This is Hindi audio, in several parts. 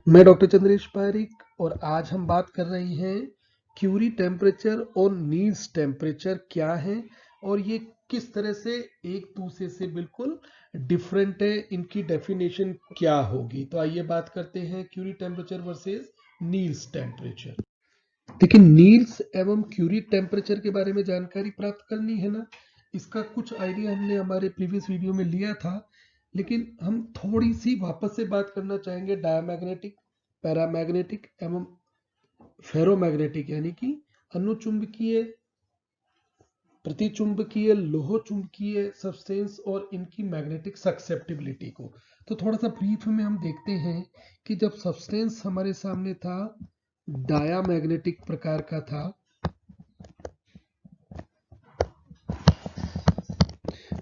मैं डॉक्टर चंद्रेश पारिक और आज हम बात कर रहे हैं क्यूरी टेम्परेचर और नील्स टेम्परेचर क्या है और ये किस तरह से एक दूसरे से बिल्कुल डिफरेंट है, इनकी डेफिनेशन क्या होगी। तो आइए बात करते हैं Curie temperature versus Neel's temperature. लेकिन नील्स एवं क्यूरी टेम्परेचर के बारे में जानकारी प्राप्त करनी है ना, इसका कुछ आइडिया हमने हमारे प्रीवियस वीडियो में लिया था, लेकिन हम थोड़ी सी वापस से बात करना चाहेंगे डायमैग्नेटिक, पैरामैग्नेटिक एवं फेरोमैग्नेटिक यानी कि अनुचुंबकीय, प्रतिचुंबकीय, लोह चुंबकीय सब्सटेंस और इनकी मैग्नेटिक सक्सेप्टिबिलिटी को। तो थोड़ा सा ब्रीफ में हम देखते हैं कि जब सब्सटेंस हमारे सामने था डायामैग्नेटिक प्रकार का था,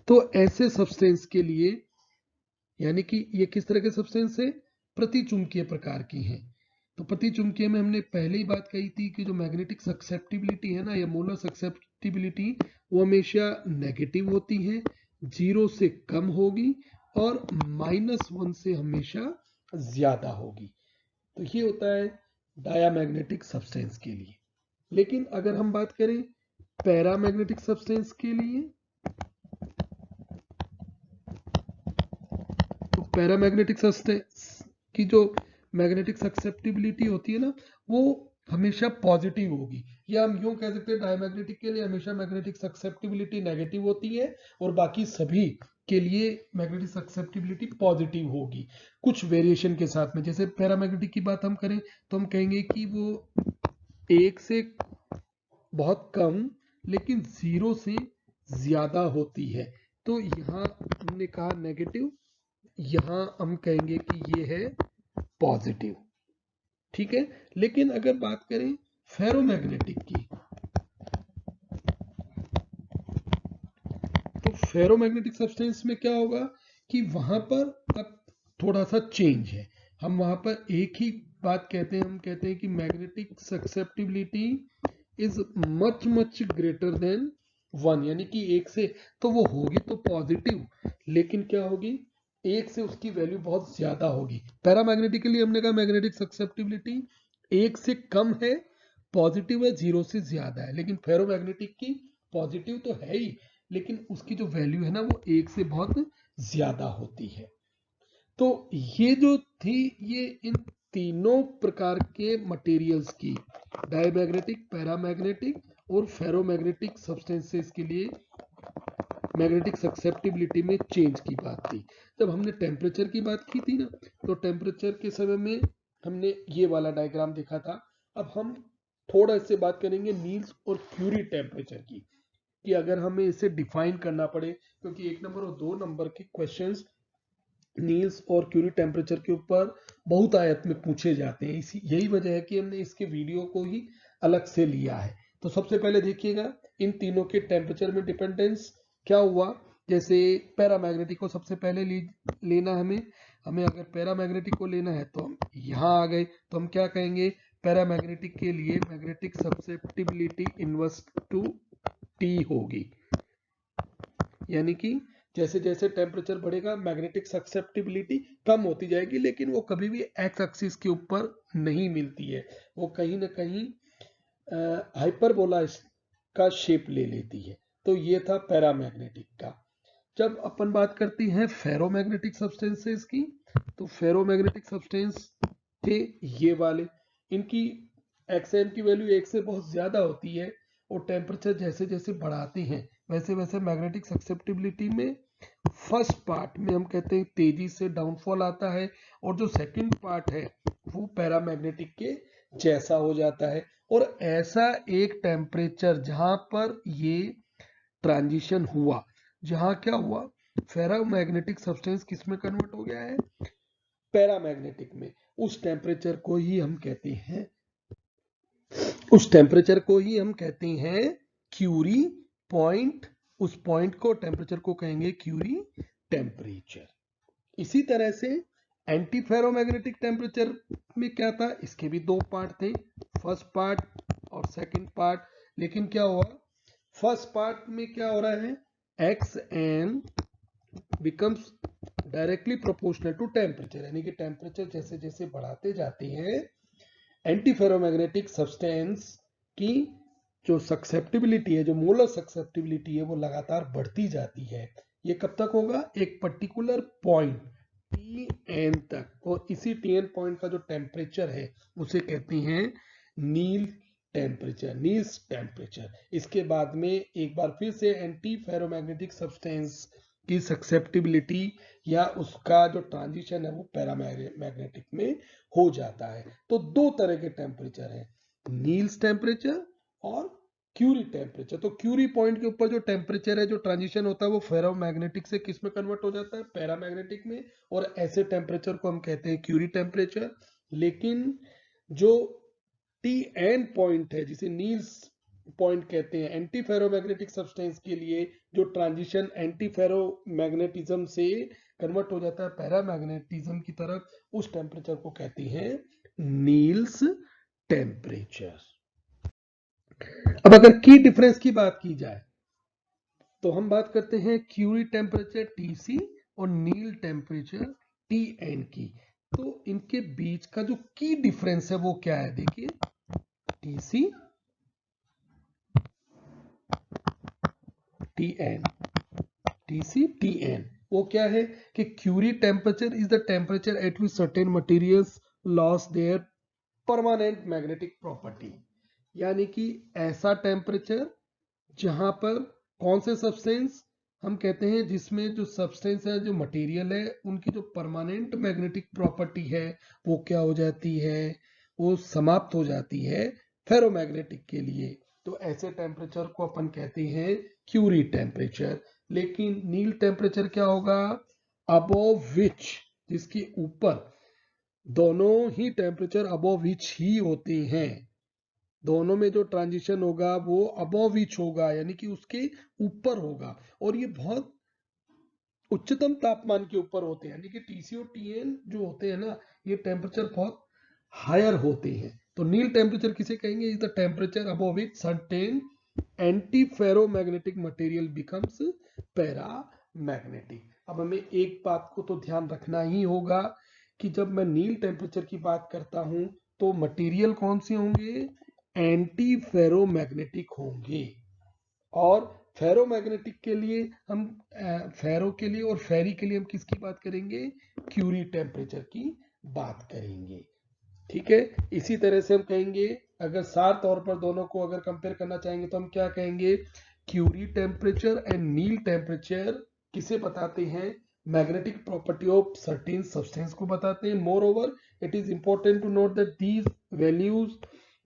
तो ऐसे सब्सटेंस के लिए यानी कि ये किस तरह के सब्सटेंस है, प्रतिचुंबकीय प्रकार की हैं। तो प्रतिचुंबकीय में हमने पहले ही बात कही थी कि जो मैग्नेटिक सक्सेप्टिबिलिटी है ना, या मोलर सक्सेप्टिबिलिटी, वो हमेशा नेगेटिव होती है, 0 से कम होगी और -1 से हमेशा ज्यादा होगी। तो ये होता है डायामैग्नेटिक सब्सटेंस के लिए। लेकिन अगर हम बात करें पैरामैग्नेटिक सब्सटेंस के लिए, तो पैरामैग्नेटिक सब्सटेंस की जो मैग्नेटिक सक्सेप्टिबिलिटी होती है ना, वो हमेशा पॉजिटिव होगी, या हम यूं कह सकते हैं डायमैग्नेटिक के लिए हमेशा मैग्नेटिक सक्सेप्टिबिलिटी नेगेटिव होती है और बाकी सभी के लिए मैग्नेटिक सक्सेप्टिबिलिटी पॉजिटिव होगी, कुछ वेरिएशन के साथ में। जैसे पैरामैग्नेटिक की बात हम करें तो हम कहेंगे कि वो 1 से बहुत कम लेकिन 0 से ज्यादा होती है। तो यहाँ हमने कहा नेगेटिव, यहां हम कहेंगे कि ये है पॉजिटिव, ठीक है। लेकिन अगर बात करें फेरोमैग्नेटिक की, तो फेरोमैग्नेटिक सब्सटेंस में क्या होगा कि वहां पर अब थोड़ा सा चेंज है। हम वहां पर एक ही बात कहते हैं, हम कहते हैं कि magnetic susceptibility is much much greater than 1, यानी कि 1 से तो वो होगी तो पॉजिटिव, लेकिन क्या होगी, 1 से उसकी वैल्यू बहुत ज्यादा होगी। पैरामैग्नेटिकली हमने कहा मैग्नेटिक सक्सेप्टिबिलिटी 1 से कम है, पॉजिटिव है, 0 से ज्यादा है। लेकिन फेरोमैग्नेटिक की पॉजिटिव तो है ही, लेकिन उसकी जो वैल्यू है ना वो 1 से बहुत ज्यादा होती है। तो ये जो थी, ये इन तीनों प्रकार के मटेरियल्स की, डायमैग्नेटिक, पैरामैग्नेटिक और फेरोमैग्नेटिक सब्सटेंसेस के लिए मैग्नेटिक सक्सेप्टिबिलिटी में चेंज की बात थी। जब हमने टेम्परेचर की बात की थी ना, तो टेम्परेचर के समय में हमने ये वाला डायग्राम देखा था। अब हम थोड़ा इससे बात करेंगे नील्स और क्यूरी टेम्परेचर की, कि अगर हमें इसे डिफाइन करना पड़े, क्योंकि 1 नंबर और 2 नंबर के क्वेश्चंस नील्स और क्यूरी टेम्परेचर के ऊपर बहुत आयत में पूछे जाते हैं। इसी यही वजह है कि हमने इसके वीडियो को ही अलग से लिया है। तो सबसे पहले देखिएगा इन तीनों के टेम्परेचर में डिपेंडेंस क्या हुआ। जैसे पैरामैग्नेटिक को सबसे पहले लेना हमें हमें अगर पैरामैग्नेटिक को लेना है तो हम यहाँ आ गए, तो हम क्या कहेंगे, पैरामैग्नेटिक के लिए मैग्नेटिक सब्सेप्टिबिलिटी इनवर्स टू टी होगी, यानी कि जैसे जैसे टेम्परेचर बढ़ेगा मैग्नेटिक सक्सेप्टिबिलिटी कम होती जाएगी, लेकिन वो कभी भी एक्स एक्सिस के ऊपर नहीं मिलती है, वो कहीं ना कहीं हाइपरबोला का शेप ले लेती है। तो ये था पैरामैग्नेटिक का। जब अपन बात करती हैं फेरोमैग्नेटिक सब्सटेंसेस की, तो फेरोमैग्नेटिक सब्सटेंस थे ये वाले, इनकी एक्सएम की वैल्यू 1 से बहुत ज्यादा होती है और टेम्परेचर जैसे जैसे बढ़ाते हैं वैसे वैसे मैग्नेटिक सक्सेप्टिबिलिटी में फर्स्ट पार्ट में हम कहते हैं तेजी से डाउनफॉल आता है, और जो सेकंड पार्ट है वो पैरामैग्नेटिक के जैसा हो जाता है। और ऐसा एक टेम्परेचर जहां पर ये ट्रांजिशन हुआ, जहां क्या हुआ, फेरोमैग्नेटिक सब्सटेंस किस में कन्वर्ट हो गया है, पैरामैग्नेटिक में, उस टेम्परेचर को ही हम कहते हैं, उस टेम्परेचर को ही हम कहते हैं क्यूरी पॉइंट। उस पॉइंट को, टेम्परेचर को कहेंगे क्यूरी टेम्परेचर। इसी तरह से एंटी फेरोमैग्नेटिक टेम्परेचर में क्या था, इसके भी 2 पार्ट थे, फर्स्ट पार्ट और सेकंड पार्ट। लेकिन क्या हुआ, फर्स्ट पार्ट में क्या हो रहा है, X N becomes directly proportional to temperature, यानी कि टेम्परेचर जैसे जैसे बढ़ाते जाते हैं एंटी फेरोमैग्नेटिक सब्सटेंस की जो सक्सेप्टिबिलिटी है, जो मोलर सक्सेप्टिबिलिटी है, वो लगातार बढ़ती जाती है। ये कब तक होगा? एक पर्टिकुलर पॉइंट Tn तक, और इसी Tn पॉइंट का जो टेम्परेचर है उसे कहते हैं नील टेम्परेचर, नील्स टेम्परेचर। इसके बाद में एक बार फिर से एंटी फेरोमैग्नेटिक सब्सटेंस की सक्सेप्टिबिलिटी या उसका जो ट्रांजिशन है वो पैरामैग्नेटिक में हो जाता है। तो दो तरह के टेम्परेचर है, नील्स टेम्परेचर और क्यूरी टेम्परेचर। तो क्यूरी पॉइंट के ऊपर जो टेम्परेचर है, जो ट्रांजिशन होता है, वो फेरोमैग्नेटिक से किस में कन्वर्ट हो जाता है? पैरामैग्नेटिक में। और ऐसे टेम्परेचर को हम कहते हैं क्यूरी टेम्परेचर। लेकिन जो Tn पॉइंट है, जिसे नील्स पॉइंट कहते हैं, एंटी फेरोमैग्नेटिक सब्सटेंस के लिए जो ट्रांजिशन एंटी फेरोमैग्नेटिज्म से कन्वर्ट हो जाता है पैरामैग्नेटिज्म की तरफ, उस टेम्परेचर को कहते हैं नील्स टेम्परेचर। अब अगर की डिफरेंस की बात की जाए तो हम बात करते हैं क्यूरी टेम्परेचर Tc और नील टेम्परेचर Tn की। तो इनके बीच का जो की डिफरेंस है वो क्या है? देखिए, Tc Tn, Tc Tn, वो क्या है कि Curie temperature is the temperature at which certain materials loss their permanent magnetic property, यानी कि ऐसा टेम्परेचर जहां पर कौन से सब्सटेंस हम कहते हैं, जिसमें जो सब्सटेंस है, जो मटेरियल है, उनकी जो परमानेंट मैग्नेटिक प्रॉपर्टी है वो क्या हो जाती है? वो समाप्त हो जाती है फेरोमैग्नेटिक के लिए। तो ऐसे टेम्परेचर को अपन कहते हैं क्यूरी टेम्परेचर। लेकिन नील टेम्परेचर क्या होगा? अबोव विच, जिसके ऊपर दोनों ही टेम्परेचर अबोव विच ही होते हैं, दोनों में जो ट्रांजिशन होगा वो अबोव विच होगा, यानी कि उसके ऊपर होगा। और ये बहुत उच्चतम तापमान के ऊपर होते हैं, यानी कि Tc और Tn जो होते हैं ना, ये टेम्परेचर बहुत हायर होते हैं। तो नील टेम्परेचर किसे कहेंगे? Is the temperature above which certain anti ferromagnetic material becomes paramagnetic. अब हमें एक बात को तो ध्यान रखना ही होगा कि जब मैं नील टेम्परेचर की बात करता हूं तो मटेरियल कौन से होंगे? एंटी फेरोमैग्नेटिक होंगे। और फेरोमैग्नेटिक के लिए हम फेरो के लिए और फेरी के लिए हम किसकी बात करेंगे? क्यूरी टेम्परेचर की बात करेंगे। ठीक है, इसी तरह से हम कहेंगे, अगर सार तौर पर दोनों को अगर कंपेयर करना चाहेंगे तो हम क्या कहेंगे? Curie temperature and Neel temperature किसे बताते हैं? Magnetic property of certain substance को बताते हैं। Moreover, it is important to note that these values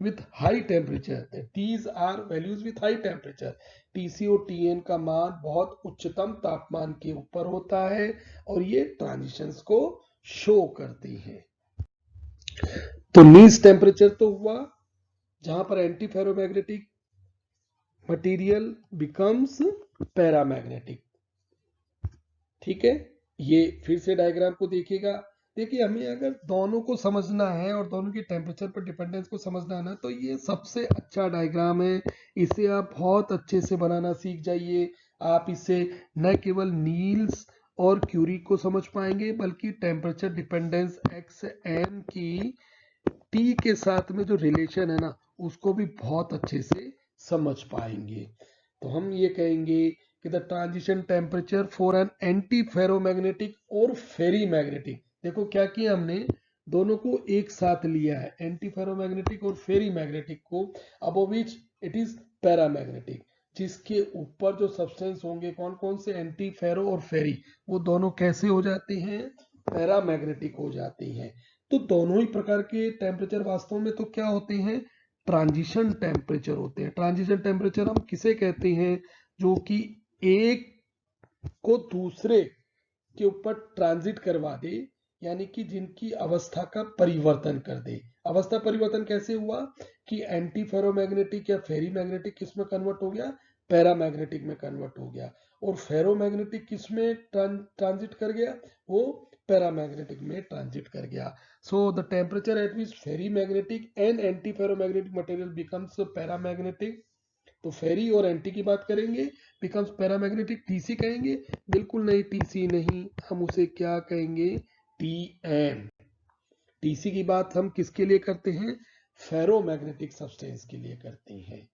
with high temperature, these are values with high temperature, Tc और Tn का मान बहुत उच्चतम तापमान के ऊपर होता है और ये ट्रांजिशंस को शो करते हैं। तो नील्स टेम्परेचर तो हुआ जहां पर anti ferromagnetic material becomes paramagnetic. ठीक है, ये फिर से डायग्राम को देखिएगा। देखिए, हमें अगर दोनों को समझना है और दोनों की टेम्परेचर पर डिपेंडेंस को समझना है ना, तो ये सबसे अच्छा डायग्राम है। इसे आप बहुत अच्छे से बनाना सीख जाइए। आप इसे न केवल नील्स और क्यूरी को समझ पाएंगे, बल्कि टेम्परेचर डिपेंडेंस एक्स एम की टी के साथ में जो रिलेशन है ना, उसको भी बहुत अच्छे से समझ पाएंगे। तो हम ये कहेंगे कि the transition temperature for an anti ferromagnetic और फेरी मैग्नेटिक, देखो क्या किया हमने, दोनों को एक साथ लिया है, एंटी फेरोमैग्नेटिक और फेरी मैग्नेटिक को, above which it is paramagnetic, जिसके ऊपर जो सब्सटेंस होंगे कौन कौन से? एंटी फेरो और फेरी, वो दोनों कैसे हो जाते हैं? पैरामैग्नेटिक हो जाते हैं। तो दोनों ही प्रकार के टेम्परेचर वास्तव में तो क्या होते हैं? ट्रांजिशन टेम्परेचर होते हैं। ट्रांजिशन टेम्परेचर हम किसे कहते हैं? जो कि एक को दूसरे के ऊपर ट्रांजिट करवा दे, यानी कि जिनकी अवस्था का परिवर्तन कर दे। अवस्था परिवर्तन कैसे हुआ कि एंटी फेरोमैग्नेटिक या फेरी मैग्नेटिक किस में कन्वर्ट हो गया? पैरामैग्नेटिक में कन्वर्ट हो गया। और फेरोमैग्नेटिक किस में ट्रांजिट कर गया? वो पैरामैग्नेटिक में ट्रांजिट कर गया। So the temperature at which ferrimagnetic and antiferromagnetic material becomes paramagnetic. तो फेरी और एंटी की बात करेंगे, बिकम्स पैरामैग्नेटिक। टीसी कहेंगे? बिल्कुल नहीं, टीसी नहीं, हम उसे क्या कहेंगे? टीएम। टीसी की बात हम किसके लिए करते हैं? फेरोमैग्नेटिक सब्सटेंस के लिए करते हैं।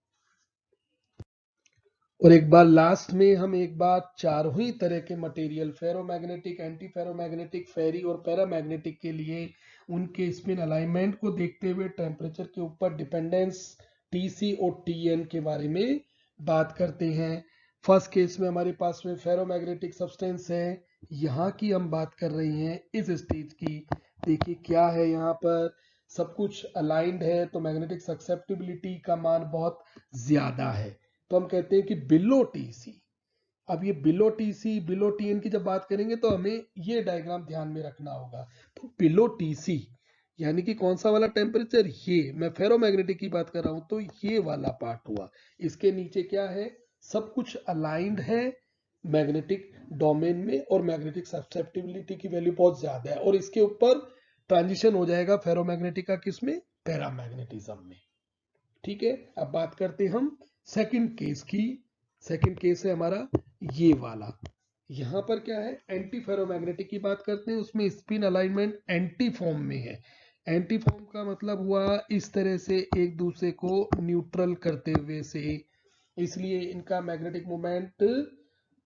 और एक बार लास्ट में हम एक बार चारों ही तरह के material, ferromagnetic, anti ferromagnetic, ferri और पैरामैग्नेटिक के लिए उनके स्पिन अलाइनमेंट को देखते हुए टेम्परेचर के ऊपर डिपेंडेंस टीसी और टीएन के बारे में बात करते हैं। फर्स्ट केस में हमारे पास में फेरोमैग्नेटिक सब्सटेंस है, यहाँ की हम बात कर रहे हैं इस स्टेज की। देखिए क्या है, यहाँ पर सब कुछ अलाइंड है तो मैग्नेटिक ससेप्टिबिलिटी का मान बहुत ज्यादा है, तो हम कहते हैं कि बिलो टीसी। अब ये बिलो टीसी, बिलो टीएन की जब बात करेंगे तो हमें ये डायग्राम ध्यान में रखना होगा। तो बिलो टीसी यानी कि कौन सा वाला टेम्परेचर? ये मैं फेरोमैग्नेटिक की बात कर रहा हूं तो ये वाला पार्ट हुआ। इसके नीचे क्या है? सब कुछ अलाइंड है मैग्नेटिक डोमेन में और मैग्नेटिक ससेप्टिबिलिटी की वैल्यू बहुत ज्यादा है, और इसके ऊपर ट्रांजिशन हो जाएगा फेरोमैग्नेटिक का, किसमें? पैरामैग्नेटिज्म में। ठीक है, अब बात करते हैं हम सेकंड केस की। सेकंड केस है हमारा ये वाला। यहां पर क्या है? एंटी फेरोमैग्नेटिक की बात करते हैं, उसमें स्पिन अलाइनमेंट एंटी फॉर्म में है। एंटी फॉर्म का मतलब हुआ इस तरह से एक दूसरे को न्यूट्रल करते हुए से, इसलिए इनका मैग्नेटिक मोमेंट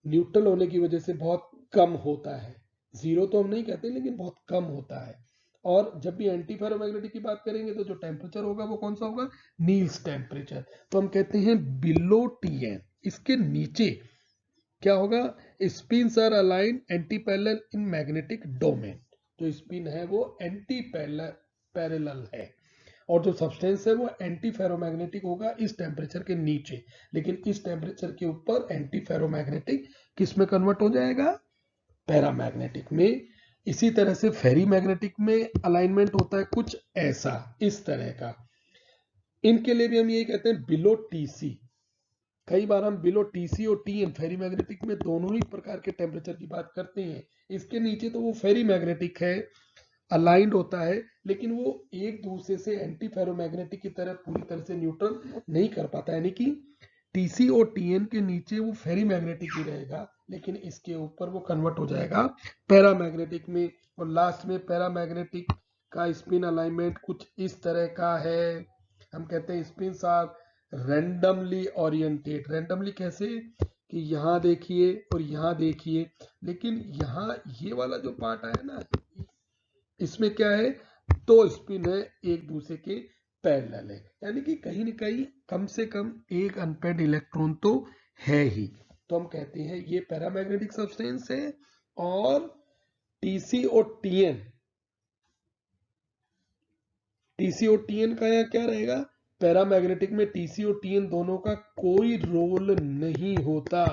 न्यूट्रल होने की वजह से बहुत कम होता है। जीरो तो हम नहीं कहते, लेकिन बहुत कम होता है। और जब भी एंटी फेरोमैग्नेटिक की बात करेंगे तो जो टेम्परेचर होगा वो कौन सा होगा? Niels temperature. तो हम कहते हैं बिलो टीएन। इसके नीचे क्या होगा? Spins are aligned antiparallel in magnetic domain. जो स्पिन है वो एंटी पैरेलल है, और जो सब्सटेंस है वो एंटी फेरोमैग्नेटिक होगा इस टेम्परेचर के नीचे, लेकिन इस टेम्परेचर के ऊपर एंटी फेरोमैग्नेटिक किस में कन्वर्ट हो जाएगा? पैरामैग्नेटिक में। इसी तरह से फेरी मैग्नेटिक में अलाइनमेंट होता है कुछ ऐसा, इस तरह का। इनके लिए भी हम यही कहते हैं बिलो टीसी। कई बार हम बिलो टीसी और टीएन फेरी मैग्नेटिक में दोनों ही प्रकार के टेम्परेचर की बात करते हैं। इसके नीचे तो वो फेरी मैग्नेटिक है, अलाइंड होता है, लेकिन वो एक दूसरे से एंटी फेरोमैग्नेटिक की तरह पूरी तरह से न्यूट्रल नहीं कर पाता, यानी कि टीसी और टीएन के नीचे वो फेरी मैग्नेटिक ही रहेगा, लेकिन इसके ऊपर वो कन्वर्ट हो जाएगा पैरामैग्नेटिक में। और लास्ट में पैरामैग्नेटिक का स्पिन अलाइनमेंट कुछ इस तरह का है। हम कहते हैं spins are randomly oriented. Randomly कैसे? कि यहाँ देखिए और यहाँ देखिए, लेकिन यहाँ ये वाला जो पार्ट आया ना, इसमें क्या है? दो स्पिन है एक दूसरे के पैरेलल है, यानी कि कहीं न कहीं कम से कम एक अनपेयर्ड इलेक्ट्रॉन तो है ही। तो हम कहते हैं ये पैरामैग्नेटिक सब्सटेंस है। और टीसी और टीएन, टीसी और टीएन का यहाँ क्या रहेगा? पैरामैग्नेटिक में टीसी और टीएन दोनों का कोई रोल नहीं होता।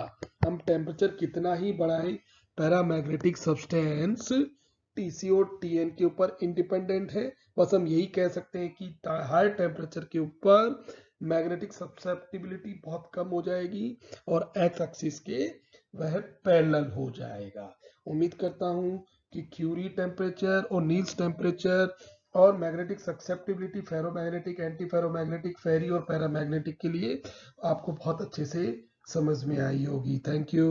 हम टेम्परेचर कितना ही बढ़ाएं, पैरामैग्नेटिक सब्सटेंस टीसी और टीएन के ऊपर इंडिपेंडेंट है। बस हम यही कह सकते हैं कि हाई टेम्परेचर के ऊपर मैग्नेटिक ससेप्टिबिलिटी बहुत कम हो जाएगी और एक्स एक्सिस के वह पैरेलल हो जाएगा। उम्मीद करता हूं कि क्यूरी टेम्परेचर और नील्स टेम्परेचर और magnetic susceptibility, ferromagnetic, anti ferromagnetic, ferri और पैरामैग्नेटिक के लिए आपको बहुत अच्छे से समझ में आई होगी। Thank you.